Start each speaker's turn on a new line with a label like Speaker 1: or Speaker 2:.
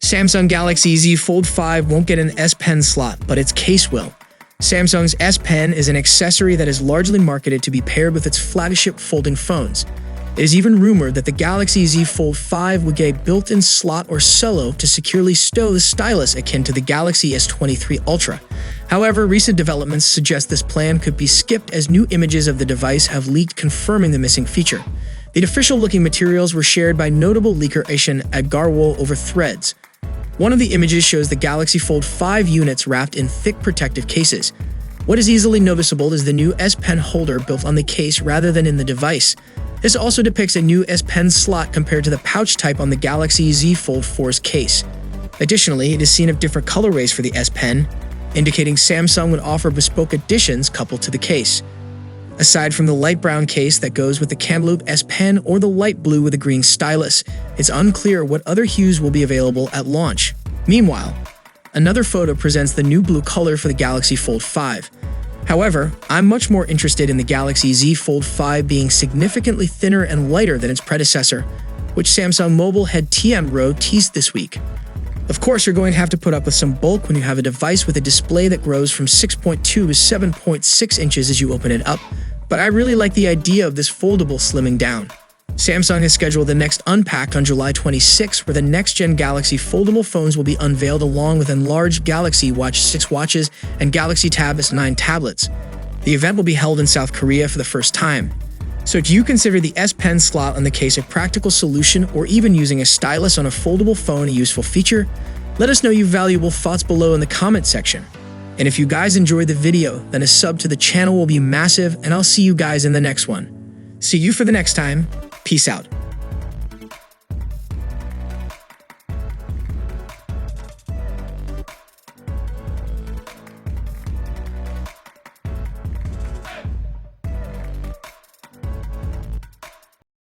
Speaker 1: Samsung Galaxy Z Fold 5 won't get an S Pen slot, but its case will. Samsung's S Pen is an accessory that is largely marketed to be paired with its flagship folding phones. It is even rumored that the Galaxy Z Fold 5 would get a built-in slot or cello to securely stow the stylus akin to the Galaxy S23 Ultra. However, recent developments suggest this plan could be skipped as new images of the device have leaked confirming the missing feature. The official-looking materials were shared by notable leaker Asian Agarwal over Threads. One of the images shows the Galaxy Fold 5 units wrapped in thick protective cases. What is easily noticeable is the new S Pen holder built on the case rather than in the device. This also depicts a new S Pen slot compared to the pouch type on the Galaxy Z Fold 4's case. Additionally, it is seen of different colorways for the S Pen, indicating Samsung would offer bespoke additions coupled to the case. Aside from the light brown case that goes with the Kamloop S Pen or the light blue with a green stylus, it's unclear what other hues will be available at launch. Meanwhile, another photo presents the new blue color for the Galaxy Fold 5. However, I'm much more interested in the Galaxy Z Fold 5 being significantly thinner and lighter than its predecessor, which Samsung Mobile head TM Rowe teased this week. Of course, you're going to have to put up with some bulk when you have a device with a display that grows from 6.2 to 7.6 inches as you open it up, but I really like the idea of this foldable slimming down. Samsung has scheduled the next Unpacked on July 26, where the next-gen Galaxy foldable phones will be unveiled along with enlarged Galaxy Watch 6 watches and Galaxy Tab S9 tablets. The event will be held in South Korea for the first time. So do you consider the S Pen slot on the case a practical solution, or even using a stylus on a foldable phone a useful feature? Let us know your valuable thoughts below in the comment section. And if you guys enjoyed the video, then a sub to the channel will be massive, and I'll see you guys in the next one. See you for the next time. Peace out.